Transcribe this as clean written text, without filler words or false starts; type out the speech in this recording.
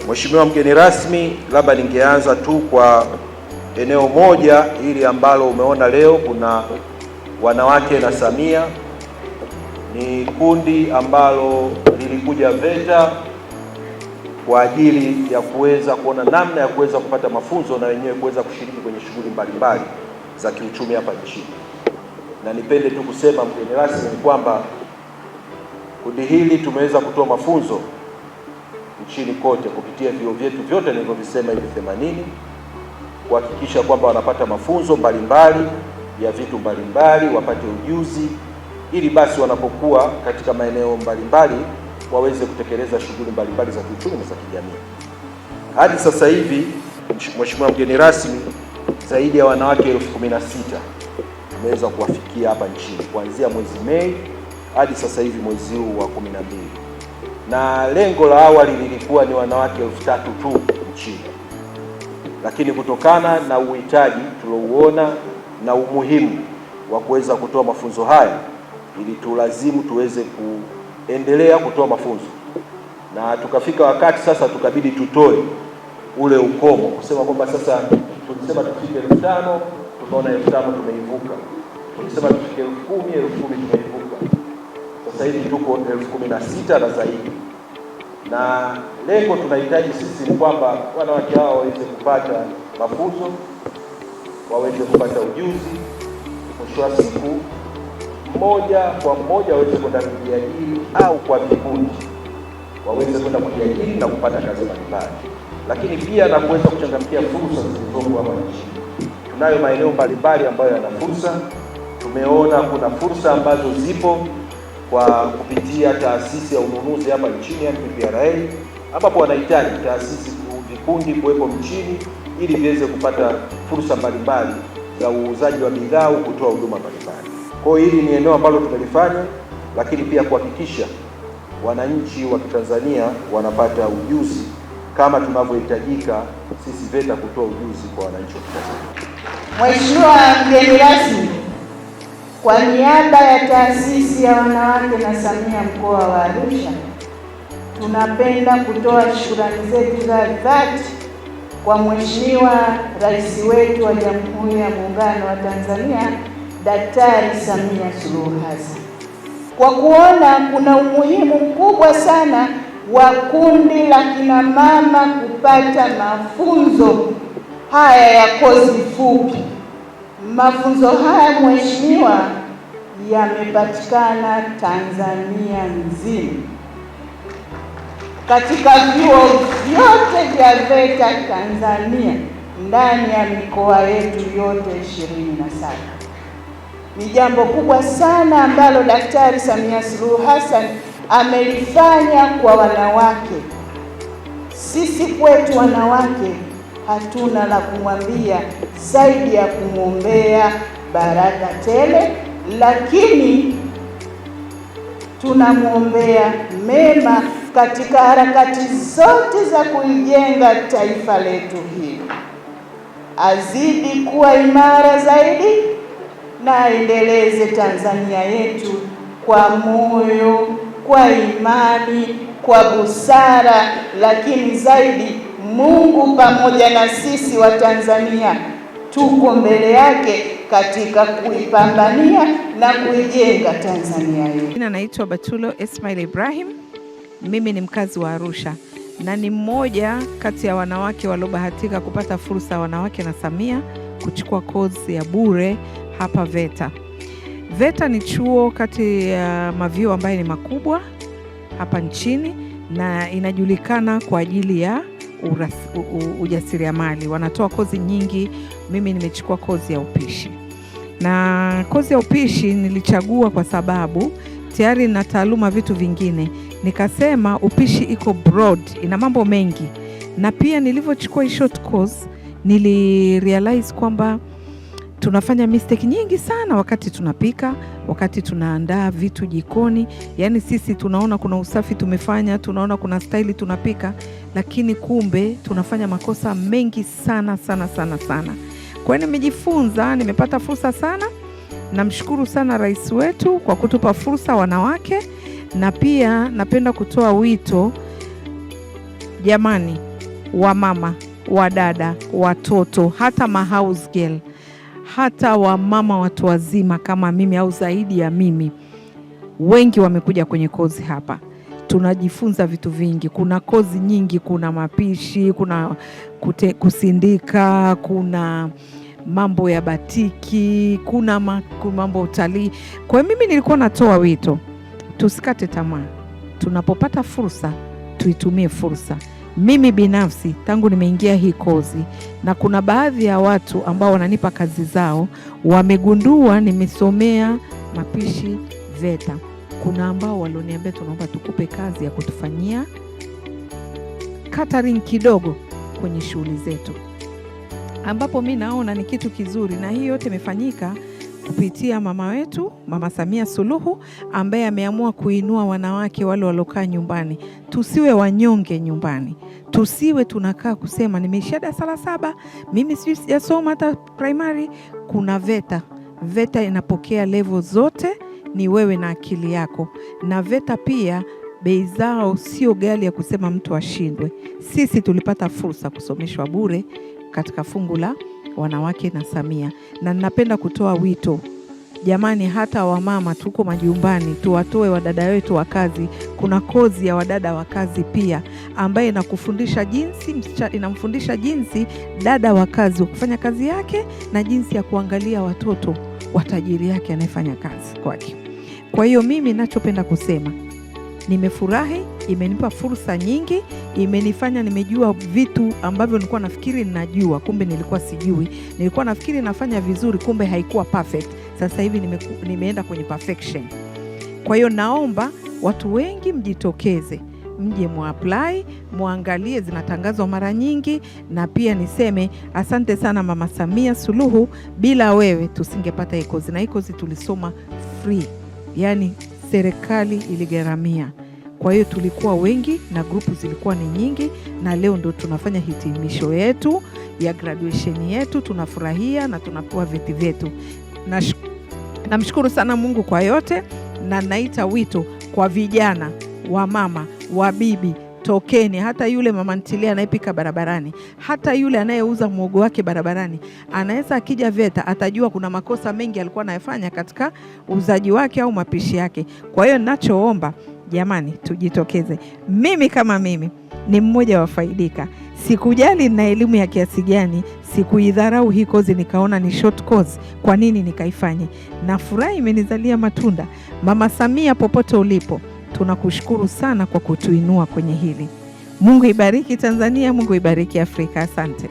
Mheshimiwa mgeni rasmi, labda ningeanza tu kwa eneo moja hili ambalo umeona leo kuna wanawake na Samia. Ni kundi ambalo lilikuja VETA kwa ajili ya kuweza kuona namna ya kuweza kupata mafunzo na wenyewe kuweza kushiriki kwenye shughuli mbalimbali za kiuchumi hapa nchini. Na nipende tu kusema mgeni rasmi ni kwamba kundi hili tumeweza kutoa mafunzo nchini kote kupitia vyuo vyetu vyote nilivyovisema hivi 80, kuhakikisha kwamba wanapata mafunzo mbalimbali ya vitu mbalimbali, wapate ujuzi ili basi wanapokuwa katika maeneo mbalimbali waweze kutekeleza shughuli mbalimbali za kiuchumi na za kijamii. Hadi sasa hivi, Mheshimiwa mgeni rasmi, zaidi ya wanawake 16,000 tumeweza kuwafikia hapa nchini kuanzia mwezi Mei hadi sasa hivi mwezi huu wa 12. Na lengo la awali lilikuwa ni wanawake 3,000 tu nchini, lakini kutokana na uhitaji tulouona na umuhimu wa kuweza kutoa mafunzo haya, ili tulazimu tuweze kuendelea kutoa mafunzo, na tukafika wakati sasa tukabidi tutoe ule ukomo kusema kwamba sasa tulisema tufike 5,000, tukaona 5,000 tumeivuka, tulisema tufike 10,000 tumeivuka, sasa hivi tuko 16,000 na zaidi. Na lengo tunahitaji sisi ni kwamba wanawake hao waweze kupata mafunzo, waweze kupata ujuzi, mwisho wa siku mmoja kwa mmoja waweze kwenda kujiajiri au kwa vikundi waweze kwenda kujiajiri na kupata kazi mbalimbali, lakini pia na kuweza kuchangamkia fursa zilizopo hapa nchini. Tunayo maeneo mbalimbali ambayo yana fursa. Tumeona kuna fursa ambazo zipo kwa kupitia taasisi ya ununuzi hapa nchini, yani PPRA, ambapo wanahitaji taasisi, vikundi kuwepo nchini ili viweze kupata fursa mbalimbali za uuzaji wa bidhaa au kutoa huduma mbalimbali. Kwa hiyo hili ni eneo ambalo tumelifanya, lakini pia kuhakikisha wananchi wa Tanzania wanapata ujuzi kama tunavyohitajika sisi VETA kutoa ujuzi kwa wananchi wa Tanzania. Mheshimiwa mgeni rasmi, kwa niaba ya taasisi ya wanawake na Samia mkoa wa Arusha, tunapenda kutoa shukrani zetu za dhati kwa Mheshimiwa Rais wetu wa Jamhuri ya Muungano wa Tanzania, Daktari Samia Suluhu Hassan, kwa kuona kuna umuhimu mkubwa sana wa kundi la kina mama kupata mafunzo haya ya kozi fupi. Mafunzo haya Mheshimiwa, yamepatikana Tanzania nzima katika vyuo vyote vya VETA Tanzania ndani ya mikoa yetu yote 27. Ni jambo kubwa sana ambalo Daktari Samia Suluhu Hassan amelifanya kwa wanawake. Sisi kwetu wanawake hatuna la kumwambia zaidi ya kumwombea baraka tele, lakini tunamwombea mema katika harakati zote za kuijenga taifa letu hili. Azidi kuwa imara zaidi na aendeleze Tanzania yetu kwa moyo, kwa imani, kwa busara, lakini zaidi Mungu pamoja na sisi wa Tanzania tuko mbele yake katika kuipambania na kuijenga Tanzania yetu. Jina naitwa Batulo Ismail Ibrahim. Mimi ni mkazi wa Arusha na ni mmoja kati ya wanawake waliobahatika kupata fursa wanawake na Samia kuchukua kozi ya bure hapa VETA. VETA ni chuo kati ya mavyuo ambayo ni makubwa hapa nchini na inajulikana kwa ajili ya ujasiriamali. Wanatoa kozi nyingi. Mimi nimechukua kozi ya upishi, na kozi ya upishi nilichagua kwa sababu tayari na taaluma vitu vingine. Nikasema upishi iko broad, ina mambo mengi, na pia nilivyochukua hii short course nilirealize kwamba tunafanya mistake nyingi sana wakati tunapika, wakati tunaandaa vitu jikoni. Yani sisi tunaona kuna usafi tumefanya, tunaona kuna style tunapika, lakini kumbe tunafanya makosa mengi sana sana sana sana. Kwa hiyo nimejifunza, nimepata fursa sana. Namshukuru sana rais wetu kwa kutupa fursa wanawake, na pia napenda kutoa wito, jamani, wamama, wadada, watoto, hata house girl, hata wamama watu wazima kama mimi au zaidi ya mimi, wengi wamekuja kwenye kozi hapa. Tunajifunza vitu vingi. Kuna kozi nyingi, kuna mapishi, kuna kusindika, kuna mambo ya batiki, kuna mambo utalii. Kwa hiyo mimi nilikuwa natoa wito, tusikate tamaa. Tunapopata fursa, tuitumie fursa. Mimi binafsi tangu nimeingia hii kozi, na kuna baadhi ya watu ambao wananipa kazi zao, wamegundua nimesomea mapishi VETA. Kuna ambao walioniambia tunaomba tukupe kazi ya kutufanyia catering kidogo kwenye shughuli zetu, ambapo mimi naona ni kitu kizuri. Na hii yote imefanyika kupitia mama wetu, Mama Samia Suluhu, ambaye ameamua kuinua wanawake wale walokaa nyumbani. Tusiwe wanyonge nyumbani. Tusiwe tunakaa kusema nimeishia darasa la 7, mimi sijasoma hata primary. Kuna VETA. VETA inapokea level zote, ni wewe na akili yako. Na VETA pia bei zao sio ghali ya kusema mtu ashindwe. Sisi tulipata fursa kusomeshwa bure katika fungu la wanawake na Samia. Na ninapenda kutoa wito, jamani, hata wamama tuko majumbani, tuwatoe wadada wetu wa kazi. Kuna kozi ya wadada wa kazi pia, ambaye inamfundisha jinsi dada wa kazi kufanya kazi yake, na jinsi ya kuangalia watoto wa tajiri yake anayefanya kazi kwake. Kwa hiyo mimi ninachopenda kusema, nimefurahi, imenipa fursa nyingi, imenifanya nimejua vitu ambavyo nilikuwa nafikiri ninajua, kumbe nilikuwa sijui. Nilikuwa nafikiri nafanya vizuri, kumbe haikuwa perfect. Sasa hivi nimeenda kwenye perfection. Kwa hiyo naomba watu wengi mjitokeze, mje muapply, muangalie, zinatangazwa mara nyingi. Na pia niseme asante sana Mama Samia Suluhu, bila wewe tusingepata hii kozi. Na hii kozi tulisoma free, yani serikali iligharamia. Kwa hiyo tulikuwa wengi na grupu zilikuwa ni nyingi, na leo ndo tunafanya hitimisho yetu ya graduation yetu. Tunafurahia na tunapewa vyeti vyetu. Namshukuru sana Mungu kwa yote, na naita wito kwa vijana, wa mama, wa bibi, tokeni. Hata yule mama ntilia anayepika barabarani, hata yule anayeuza mwogo wake barabarani, anaweza akija VETA atajua kuna makosa mengi alikuwa anayafanya katika uzaji wake au mapishi yake. Kwa hiyo ninachoomba, jamani, tujitokeze. Mimi kama mimi ni mmoja wa faidika. Sikujali na elimu ya kiasi gani, sikuidharau hii kozi nikaona ni short course. Kwa nini nikaifanye? Na furaha imenizalia matunda. Mama Samia, popote ulipo, tunakushukuru sana kwa kutuinua kwenye hili. Mungu ibariki Tanzania, Mungu ibariki Afrika. Asante.